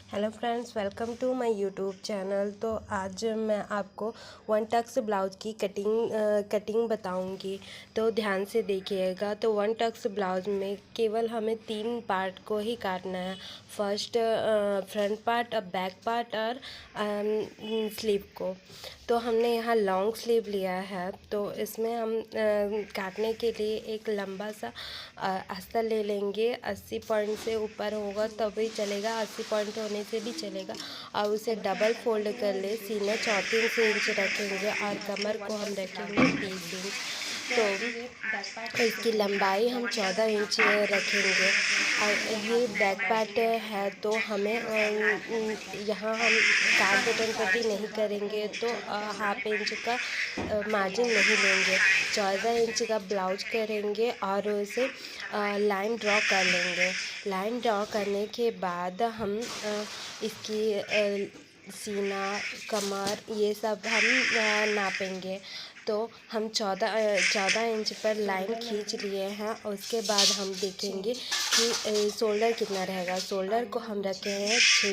Hello friends, welcome to my YouTube channel. तो आज मैं आपको वन टक्स ब्लाउज़ की कटिंग बताऊंगी, तो ध्यान से देखिएगा। तो वन टक्स ब्लाउज़ में केवल हमें 3 पार्ट को ही काटना है। First front part, back part और स्लीव को। तो हमने यहाँ लॉन्ग स्लीव लिया है, तो इसमें हम काटने के लिए एक लंबा सा अस्तर ले लेंगे। 80 पॉइंट से ऊपर होगा तभी चलेगा, 80 पॉइंट होने से भी चलेगा। और उसे डबल फोल्ड कर ले। सीना 34 इंच रखेंगे और कमर को हम रखेंगे 30 इंच। तो इसकी लंबाई हम 14 इंच रखेंगे। और ये बैक पार्ट है, तो हमें यहाँ हम काट बटन पट्टी नहीं करेंगे, तो हाफ इंच का मार्जिन नहीं लेंगे। 14 इंच का ब्लाउज करेंगे और उसे लाइन ड्रॉ कर लेंगे। लाइन ड्रॉ करने के बाद हम इसकी सीना, कमर, ये सब हम नापेंगे। तो हम 14 इंच पर लाइन खींच लिए हैं। और उसके बाद हम देखेंगे कि शोल्डर कितना रहेगा। शोल्डर को हम रखे हैं 6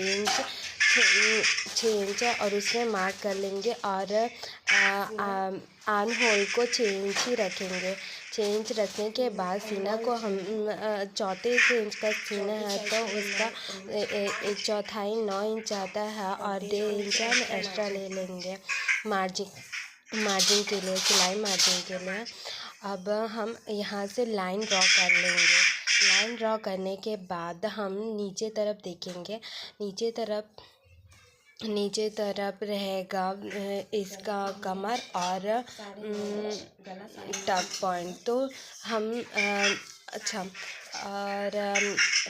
इंच और उसमें मार्क कर लेंगे। और आर्म होल को 6 इंच ही रखेंगे। 6 इंच रखने के बाद सीना को हम 34 इंच का सीना है, तो उसका 1/4 9 इंच आता है और 1.5 इंच हम एक्स्ट्रा ले लेंगे मार्जिन के लिए, सिलाई मार्जिन के लिए। अब हम यहाँ से लाइन ड्रॉ कर लेंगे। लाइन ड्रॉ करने के बाद हम नीचे तरफ देखेंगे। नीचे तरफ रहेगा इसका कमर और टक पॉइंट। तो हम और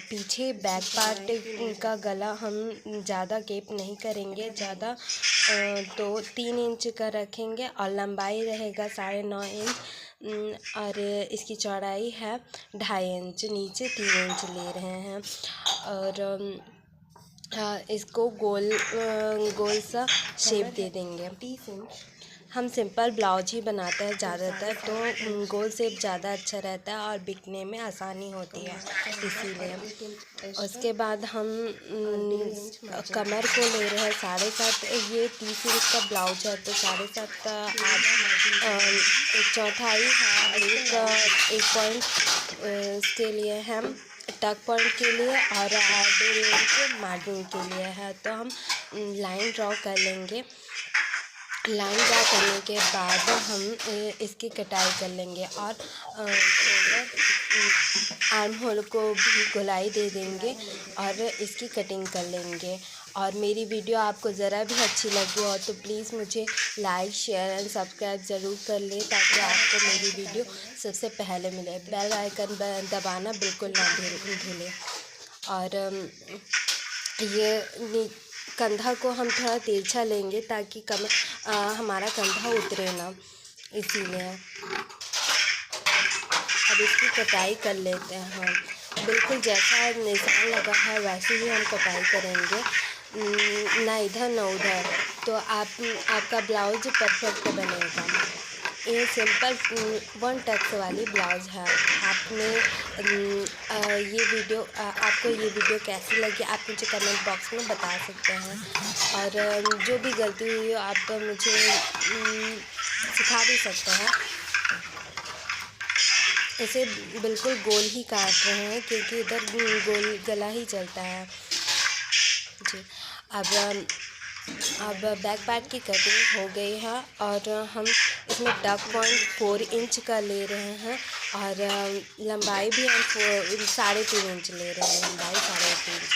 पीछे बैक पार्ट का गला हम ज़्यादा गैप नहीं करेंगे, तो 3 इंच का रखेंगे और लंबाई रहेगा 9.5 इंच और इसकी चौड़ाई है 2.5 इंच। नीचे 3 इंच ले रहे हैं और इसको गोल सा शेप दे देंगे। हम सिंपल ब्लाउज ही बनाते हैं ज़्यादातर, तो गोल शेप ज़्यादा अच्छा रहता है और बिकने में आसानी होती है, इसीलिए। उसके बाद हम कमर को ले रहे हैं 7.5। ये 30 इंच का ब्लाउज है, तो 7.5 का एक चौथाई है। एक पॉइंट के लिए हम टक पॉइंट के लिए और 1.5 इंच मार्जिन के लिए है। तो हम लाइन ड्रॉ कर लेंगे। लाइन ड्रॉ करने के बाद हम इसकी कटाई कर लेंगे और आर्म होल को भी गोलाई दे देंगे और इसकी कटिंग कर लेंगे। और मेरी वीडियो आपको ज़रा भी अच्छी लगी हो तो प्लीज़ मुझे लाइक, शेयर एंड सब्सक्राइब ज़रूर कर लें, ताकि आपको मेरी वीडियो सबसे पहले मिले। बेल आइकन दबाना बिल्कुल ना भूलें। और ये कंधा को हम थोड़ा तिरछा लेंगे ताकि हमारा कंधा उतरे ना, इसीलिए। अब इसकी कटाई कर लेते हैं हम। बिल्कुल जैसा निशान लगा है वैसे ही हम कटाई करेंगे, ना इधर ना उधर, तो आपका ब्लाउज परफेक्ट बनेगा। ये सिंपल वन टक्स वाली ब्लाउज़ है। आपको ये वीडियो कैसी लगी आप मुझे कमेंट बॉक्स में बता सकते हैं। और जो भी गलती हुई हो आप मुझे सिखा भी सकते हैं। इसे बिल्कुल गोल ही काट रहे हैं, क्योंकि इधर गोल गला ही चलता है जी। अब बैक पार्ट की कटिंग हो गई है और हम इसमें टक पॉइंट 4 इंच का ले रहे हैं और लंबाई भी हम 3.5 इंच ले रहे हैं। लंबाई 3.5 इंच।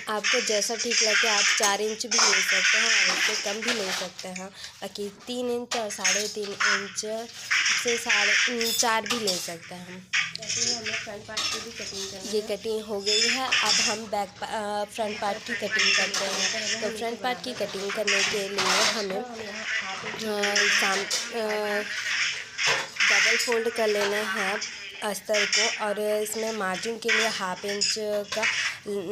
आपको जैसा ठीक लगे आप 4 इंच भी ले सकते हैं और इससे कम भी ले सकते हैं। बाकी 3 इंच और 3.5 इंच से 4.5 भी ले सकते हैं हम। हमें फ्रंट पार्ट की भी कटिंग करनी है। ये कटिंग हो गई है। अब हम फ्रंट पार्ट की कटिंग करते हैं। तो फ्रंट पार्ट की कटिंग करने के लिए हमें डबल फोल्ड कर लेना है अस्तर को और इसमें मार्जिन के लिए 1/2 इंच का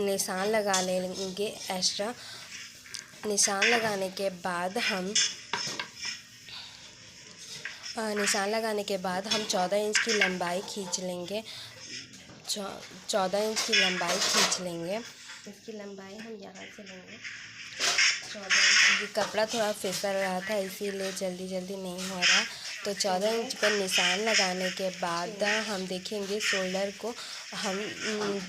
निशान लगा लेंगे एक्स्ट्रा। निशान लगाने के बाद हम 14 इंच की लंबाई खींच लेंगे। 14 इंच की लंबाई खींच लेंगे। इसकी लंबाई हम यहाँ से लेंगे 14 इंच। ये कपड़ा थोड़ा फिसल रहा था इसीलिए जल्दी जल्दी नहीं हो रहा। तो 14 इंच पर निशान लगाने के बाद हम देखेंगे शोल्डर को हम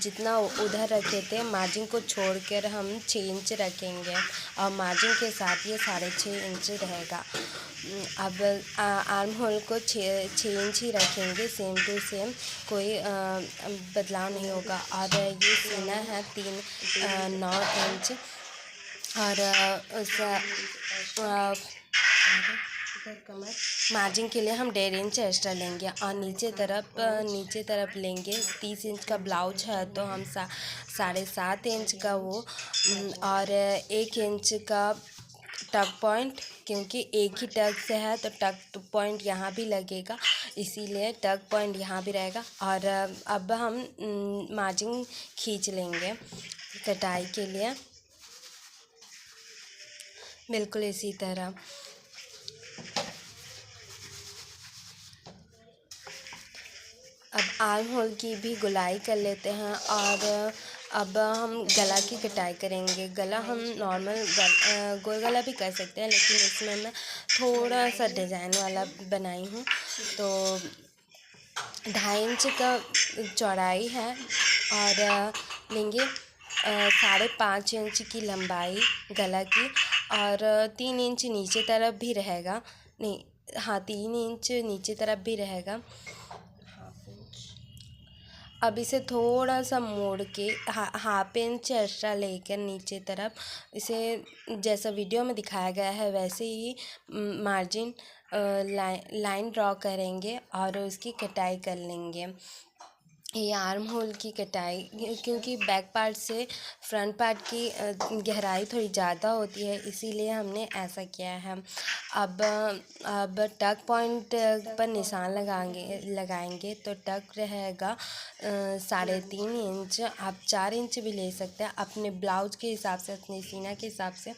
जितना उधर रखे थे मार्जिन को छोड़कर हम 6 इंच रखेंगे और मार्जिन के साथ ये 6.5 इंच रहेगा। अब आर्म होल को 6 इंच ही रखेंगे, सेम टू सेम, कोई बदलाव नहीं होगा। और ये सीना है 9 इंच और कमर मार्जिन के लिए हम 1.5 इंच एक्स्ट्रा लेंगे और नीचे तरफ लेंगे। 30 इंच का ब्लाउज है तो हम 7.5 इंच का वो और 1 इंच का टक पॉइंट, क्योंकि एक ही टक से है तो टक पॉइंट यहाँ भी लगेगा, इसीलिए टक पॉइंट यहाँ भी रहेगा। और अब हम मार्जिन खींच लेंगे कटाई के लिए, बिल्कुल इसी तरह। अब आर्म होल की भी गुलाई कर लेते हैं और अब हम गला की कटाई करेंगे। गला हम नॉर्मल गोल गला भी कर सकते हैं, लेकिन इसमें मैं थोड़ा सा डिज़ाइन वाला बनाई हूँ। तो 2.5 इंच का चौड़ाई है और लेंगे 5.5 इंच की लंबाई गला की और 3 इंच नीचे तरफ भी रहेगा, नहीं हाँ 3 इंच नीचे तरफ भी रहेगा। अब इसे थोड़ा सा मोड़ के हाफ इंच एक्स्ट्रा लेकर नीचे तरफ इसे जैसा वीडियो में दिखाया गया है वैसे ही मार्जिन लाइन ड्रॉ करेंगे और उसकी कटाई कर लेंगे। ये आर्म होल की कटाई, क्योंकि बैक पार्ट से फ्रंट पार्ट की गहराई थोड़ी ज़्यादा होती है, इसीलिए हमने ऐसा किया है। अब टक पॉइंट पर निशान लगाएंगे तो टक रहेगा 3.5 इंच। आप 4 इंच भी ले सकते हैं अपने ब्लाउज के हिसाब से, अपने सीना के हिसाब से।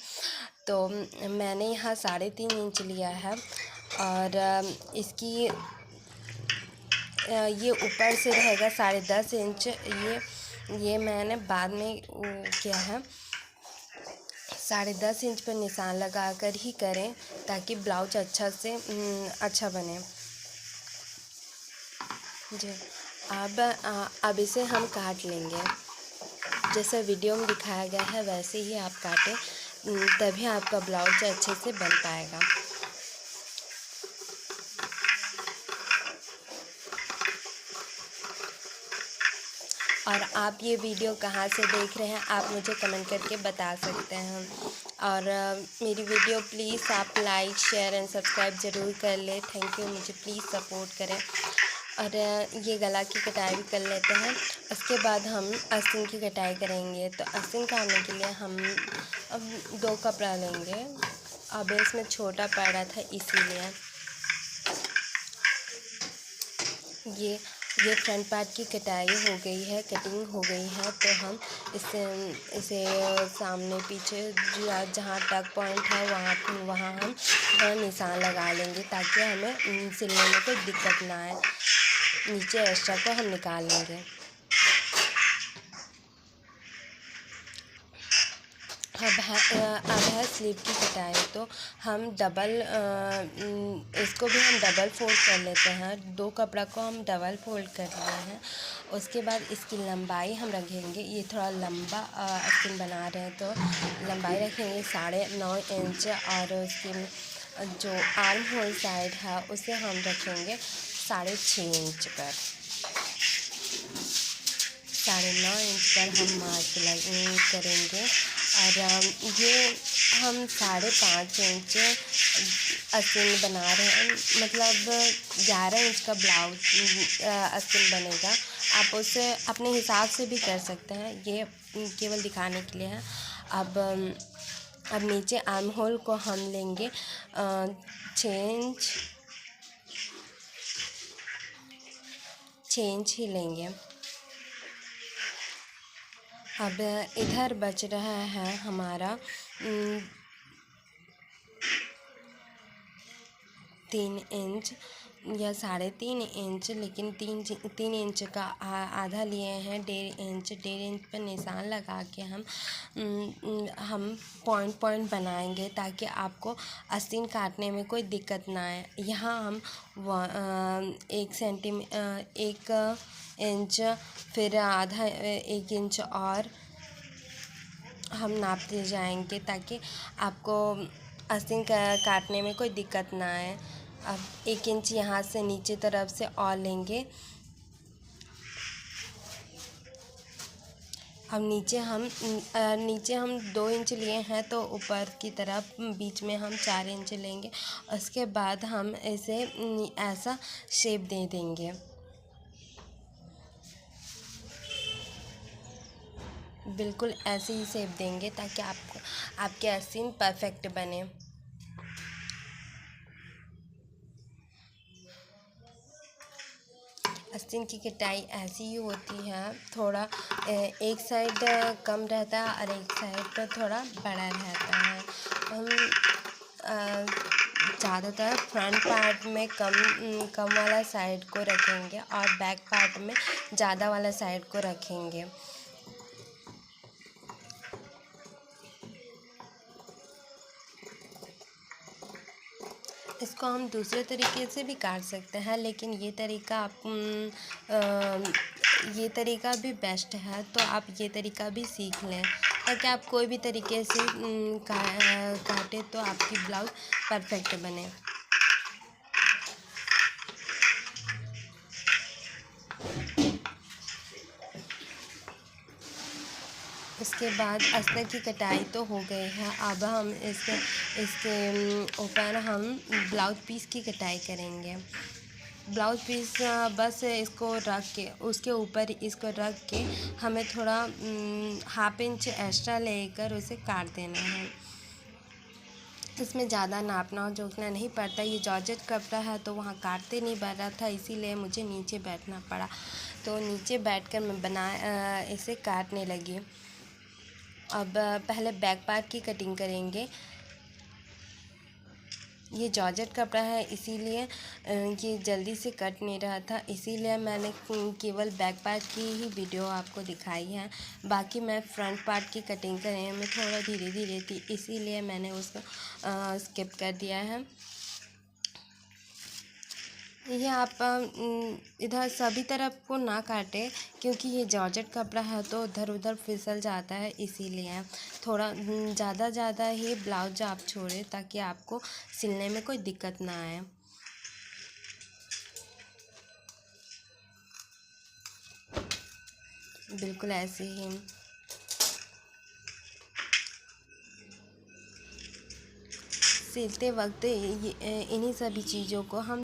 तो मैंने यहाँ 3.5 इंच लिया है और इसकी ये ऊपर से रहेगा 10.5 इंच। ये मैंने बाद में किया है। 10.5 इंच पर निशान लगा कर ही करें ताकि ब्लाउज अच्छा बने जी। अब इसे हम काट लेंगे, जैसा वीडियो में दिखाया गया है वैसे ही आप काटें, तभी आपका ब्लाउज अच्छे से बन पाएगा। और आप ये वीडियो कहाँ से देख रहे हैं आप मुझे कमेंट करके बता सकते हैं। और मेरी वीडियो प्लीज़ आप लाइक शेयर एंड सब्सक्राइब ज़रूर कर लें। थैंक यू, मुझे प्लीज़ सपोर्ट करें। और ये गला की कटाई भी कर लेते हैं। उसके बाद हम आस्तीन की कटाई करेंगे। तो आस्तीन काटने के लिए हम अब 2 कपड़ा लेंगे। अब इसमें छोटा पड़ रहा था इसीलिए ये फ्रंट पार्ट की कटाई हो गई है, कटिंग हो गई है। तो हम इसे सामने पीछे जहाँ टक पॉइंट है वहाँ हम निशान लगा लेंगे ताकि हमें सिलने में कोई दिक्कत ना आए। नीचे एक्स्ट्रा को हम निकाल लेंगे। अब है स्लीव की कटाई। तो हम इसको भी हम डबल फोल्ड कर लेते हैं। 2 कपड़ा को हम डबल फोल्ड कर लिए हैं। उसके बाद इसकी लंबाई हम रखेंगे, ये थोड़ा लंबा आस्तीन बना रहे हैं तो लंबाई रखेंगे 9.5 इंच और उसकी जो आर्म होल साइड है उसे हम रखेंगे 6.5 इंच पर। 9.5 इंच पर हम मार्क करेंगे और ये हम 5.5 इंच आस्तीन बना रहे हैं, मतलब 11 इंच का ब्लाउज आस्तीन बनेगा। आप उसे अपने हिसाब से भी कर सकते हैं, ये केवल दिखाने के लिए है। अब नीचे आर्म होल को हम लेंगे 6 इंच ही लेंगे। अब इधर बच रहा है हमारा 3 इंच। या 3.5 इंच, लेकिन 3 इंच का आधा लिए हैं। 1.5 इंच पर निशान लगा के हम पॉइंट बनाएंगे ताकि आपको आस्तीन काटने में कोई दिक्कत ना आए। यहाँ हम 1 इंच, फिर आधा 1 इंच और हम नापते जाएंगे ताकि आपको आस्तीन काटने में कोई दिक्कत ना आए। अब 1 इंच यहाँ से नीचे तरफ से और लेंगे। अब नीचे हम 2 इंच लिए हैं, तो ऊपर की तरफ बीच में हम 4 इंच लेंगे। उसके बाद हम इसे ऐसा शेप दे देंगे, बिल्कुल ऐसे ही शेप देंगे ताकि आपके आस्तीन परफेक्ट बने। आस्तीन की कटाई ऐसी ही होती है, थोड़ा एक साइड कम रहता है और एक साइड पर थोड़ा बड़ा रहता है। हम ज़्यादातर फ्रंट पार्ट में कम वाला साइड को रखेंगे और बैक पार्ट में ज़्यादा वाला साइड को रखेंगे। इसको हम दूसरे तरीके से भी काट सकते हैं, लेकिन ये तरीका भी बेस्ट है, तो आप ये तरीका भी सीख लें ताकि आप कोई भी तरीके से काटें तो आपकी ब्लाउज़ परफेक्ट बने। उसके बाद अस्तर की कटाई तो हो गई है। अब हम इसके ऊपर हम ब्लाउज पीस की कटाई करेंगे। ब्लाउज पीस बस इसको रख के, उसके ऊपर इसको रख के हमें थोड़ा 1/2 इंच एक्स्ट्रा लेकर उसे काट देना है। इसमें ज़्यादा नापना जोखना नहीं पड़ता। ये जॉर्जेट कपड़ा है तो वहाँ काटते नहीं पड़ रहा था, इसीलिए मुझे नीचे बैठना पड़ा। तो नीचे बैठकर मैं इसे काटने लगी। अब पहले बैक पार्ट की कटिंग करेंगे। ये जॉर्जेट कपड़ा है, इसीलिए ये जल्दी से कट नहीं रहा था, इसीलिए मैंने केवल बैक पार्ट की ही वीडियो आपको दिखाई है। बाकी मैं फ्रंट पार्ट की कटिंग करने में थोड़ा धीरे धीरे थी, इसीलिए मैंने उसको स्किप कर दिया है। ये आप इधर सभी तरफ को ना काटें, क्योंकि ये जॉर्जेट कपड़ा है तो उधर उधर फिसल जाता है, इसीलिए थोड़ा ज़्यादा ही ब्लाउज आप छोड़ें ताकि आपको सिलने में कोई दिक्कत ना आए। बिल्कुल ऐसे ही सिलते वक्त इन्हीं सभी चीज़ों को हम